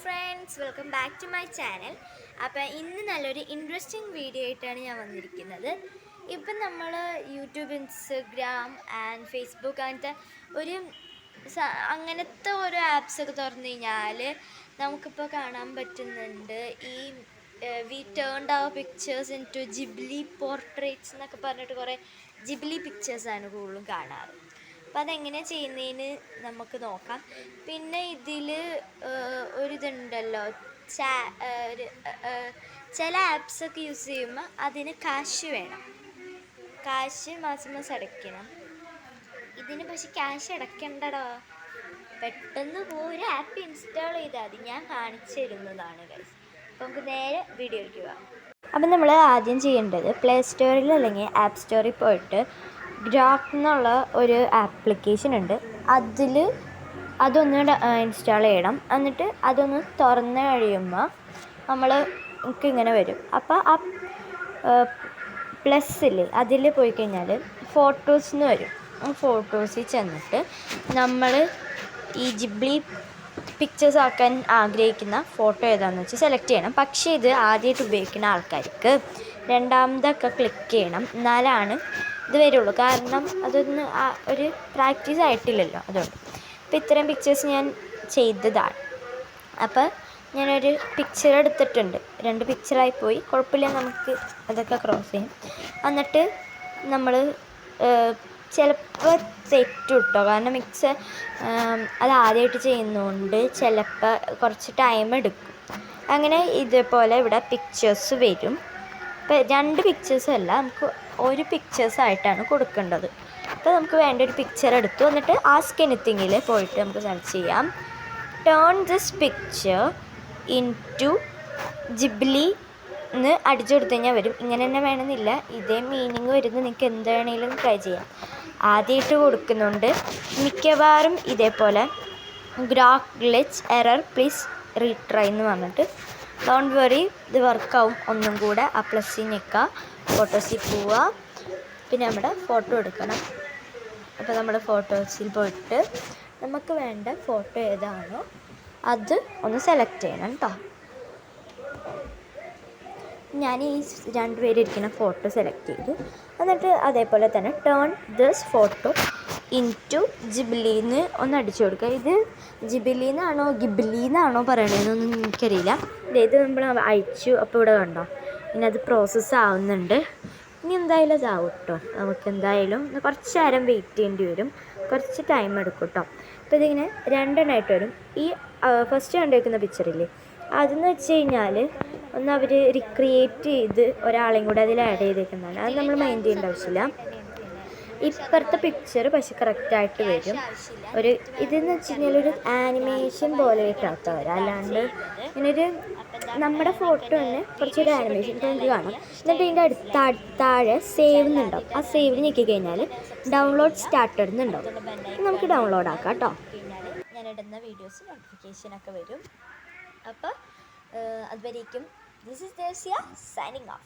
Friends, welcome back to my channel. അപ്പോൾ ഇന്ന് നല്ലൊരു ഇൻട്രസ്റ്റിംഗ് വീഡിയോ ആയിട്ടാണ് ഞാൻ വന്നിരിക്കുന്നത്. ഇപ്പം നമ്മൾ യൂട്യൂബ്, ഇൻസ്റ്റഗ്രാം ആൻഡ് ഫേസ്ബുക്ക് അങ്ങനത്തെ ഓരോ ആപ്സൊക്കെ തുറന്നു കഴിഞ്ഞാൽ നമുക്കിപ്പോൾ കാണാൻ പറ്റുന്നുണ്ട് we turned our pictures into Ghibli portraits എന്നൊക്കെ പറഞ്ഞിട്ട് കുറേ ജിബ്ലി പിക്ചേഴ്സാണ് കൂടുതലും കാണാറ്. അപ്പം അതെങ്ങനെ ചെയ്യുന്നതിന് നമുക്ക് നോക്കാം. പിന്നെ ഇതിൽ ഒരിതുണ്ടല്ലോ, ചില ആപ്സൊക്കെ യൂസ് ചെയ്യുമ്പോൾ അതിന് കാശ് വേണം, കാശ് മാസം മാസം അടയ്ക്കണം. ഇതിന് പക്ഷെ ക്യാഷ് അടയ്ക്കണ്ടടോ, പെട്ടെന്ന് ഒരു ആപ്പ് ഇൻസ്റ്റാൾ ചെയ്താൽ മതി. ഞാൻ കാണിച്ചു തരുന്നതാണ് ഗൈസ്. അപ്പോൾ നമുക്ക് നേരെ വീഡിയോയ്ക്ക് പോകാം. അപ്പം നമ്മൾ ആദ്യം ചെയ്യേണ്ടത് പ്ലേ സ്റ്റോറിൽ അല്ലെങ്കിൽ ആപ്പ് സ്റ്റോറിൽ പോയിട്ട് ഗ്രാക്ക് എന്നുള്ള ഒരു ആപ്ലിക്കേഷൻ ഉണ്ട്, അതൊന്ന് ഇൻസ്റ്റാൾ ചെയ്യണം. എന്നിട്ട് അതൊന്ന് തുറന്ന് കഴിയുമ്പോൾ നമുക്ക് ഇങ്ങനെ വരും. അപ്പോൾ ആ പ്ലസ്സിൽ അതിൽ പോയി കഴിഞ്ഞാൽ ഫോട്ടോസ് എന്ന് വരും. ഫോട്ടോസിൽ ചെന്നിട്ട് നമ്മൾ ഈ ജിബ്ലി പിക്ചേഴ്സ് ആക്കാൻ ആഗ്രഹിക്കുന്ന ഫോട്ടോ ഏതാണെന്ന് വെച്ചാൽ സെലക്ട് ചെയ്യണം. പക്ഷേ ഇത് ആദ്യമായിട്ട് ഉപയോഗിക്കുന്ന ആൾക്കാർക്ക് രണ്ടാമതൊക്കെ ക്ലിക്ക് ചെയ്യണം, എന്നാലാണ് ഇത് വരുള്ളൂ. കാരണം അതൊന്ന് ഒരു പ്രാക്ടീസ് ആയിട്ടില്ലല്ലോ, അതുകൊണ്ട്. അപ്പോൾ ഇത്രയും പിക്ചേഴ്സ് ഞാൻ ചെയ്തതാണ്. അപ്പോൾ ഞാനൊരു പിക്ചർ എടുത്തിട്ടുണ്ട്, 2 പിക്ചറായി പോയി, കുഴപ്പമില്ല, നമുക്ക് അതൊക്കെ ക്രോസ് ചെയ്യും. എന്നിട്ട് നമ്മൾ ചിലപ്പോൾ തെറ്റും കേട്ടോ, കാരണം അത് ആദ്യമായിട്ട് ചെയ്യുന്നതുകൊണ്ട് ചിലപ്പോൾ കുറച്ച് ടൈം എടുക്കും. അങ്ങനെ ഇതേപോലെ ഇവിടെ പിക്ചേഴ്സ് വരും. ഇപ്പോൾ 2 പിക്ചേഴ്സും അല്ല, നമുക്ക് ഒരു പിക്ചേഴ്സായിട്ടാണ് കൊടുക്കേണ്ടത്. അപ്പോൾ നമുക്ക് വേണ്ട ഒരു പിക്ചർ എടുത്തു. എന്നിട്ട് ആസ്ക് എനിത്തിങ്ങിൽ പോയിട്ട് നമുക്ക് സെർച്ച് ചെയ്യാം, turn this picture into Ghibli എന്ന് അടിച്ചു കൊടുത്തു കഴിഞ്ഞാൽ വരും. ഇങ്ങനെ തന്നെ വേണമെന്നില്ല, ഇതേ മീനിങ് വരുന്നത് നിങ്ങൾക്ക് എന്ത് വേണമെങ്കിലും ട്രൈ ചെയ്യാം. ആദ്യമായിട്ട് കൊടുക്കുന്നുണ്ട് മിക്കവാറും ഇതേപോലെ ഗ്രാക്ക് ഗ്ലിച്ച് എറർ പ്ലീസ് റീട്രൈ എന്ന് പറഞ്ഞിട്ട്, ഡോണ്ട് വറി ഇത് വർക്കാവും. ഒന്നും കൂടെ ആ പ്ലസ്സിൽ നിൽക്കുക, ഫോട്ടോസിൽ പോവുക, പിന്നെ നമ്മുടെ ഫോട്ടോ എടുക്കണം. അപ്പോൾ നമ്മൾ ഫോട്ടോസിൽ പോയിട്ട് നമുക്ക് വേണ്ട ഫോട്ടോ ഏതാണോ അത് ഒന്ന് സെലക്ട് ചെയ്യണം കേട്ടോ. ഞാൻ ഈ 2 പേരിരിക്കുന്ന ഫോട്ടോ സെലക്ട് ചെയ്തു. എന്നിട്ട് അതേപോലെ തന്നെ turn this photo into ജിബ്ലിന്ന് ഒന്ന് അടിച്ചു കൊടുക്കുക. ഇത് ജിബിലിന്നാണോ ഗിബിലിന്നാണോ പറയണതെന്നൊന്നും എനിക്കറിയില്ല. ഇത് നമ്മൾ അയച്ചു. അപ്പോൾ ഇവിടെ കണ്ടോ, ഇനി അത് പ്രോസസ്സ് ആവുന്നുണ്ട്. ഇനി എന്തായാലും അതാവും കേട്ടോ. നമുക്ക് എന്തായാലും കുറച്ച് നേരം വെയിറ്റ് ചെയ്യേണ്ടി വരും, കുറച്ച് ടൈം എടുക്കും കേട്ടോ. അപ്പോൾ ഇതിങ്ങനെ 2 എണ്ണമായിട്ട് വരും. ഈ ഫസ്റ്റ് കണ്ടുവയ്ക്കുന്ന പിക്ചറില്ലേ, അതെന്ന് വെച്ച് കഴിഞ്ഞാൽ ഒന്ന് അവർ റിക്രിയേറ്റ് ചെയ്ത് ഒരാളെയും കൂടെ അതിൽ ആഡ് ചെയ്തേക്കുന്നതാണ്. അത് നമ്മൾ മൈൻഡ് ചെയ്യേണ്ട ആവശ്യമില്ല. ഇപ്പുറത്തെ പിക്ചർ പക്ഷെ കറക്റ്റായിട്ട് വരും. ഇതെന്ന് വെച്ച് കഴിഞ്ഞാൽ ഒരു ആനിമേഷൻ പോലെ ഇട്ടാത്തവർ, അല്ലാണ്ട് ഇങ്ങനൊരു നമ്മുടെ ഫോട്ടോ തന്നെ കുറച്ചൊരു ആനിമേഷൻ നമുക്ക് കാണാം. എന്നിട്ട് ഇതിൻ്റെ താഴെ സേവ് എന്നുണ്ടാവും. ആ സേവിൽ ഞെക്കി കഴിഞ്ഞാൽ ഡൗൺലോഡ് സ്റ്റാർട്ടഡ് എന്നുണ്ടാവും. നമുക്ക് ഡൗൺലോഡ് ആക്കാം കേട്ടോ. ഞാൻ ഇടുന്ന വീഡിയോസ് നോട്ടിഫിക്കേഷനൊക്കെ വരും. അപ്പോൾ അതുവരേക്കും ദിസ് ഈസ് ദേവ്സിയ സൈനിങ് ഓഫ്.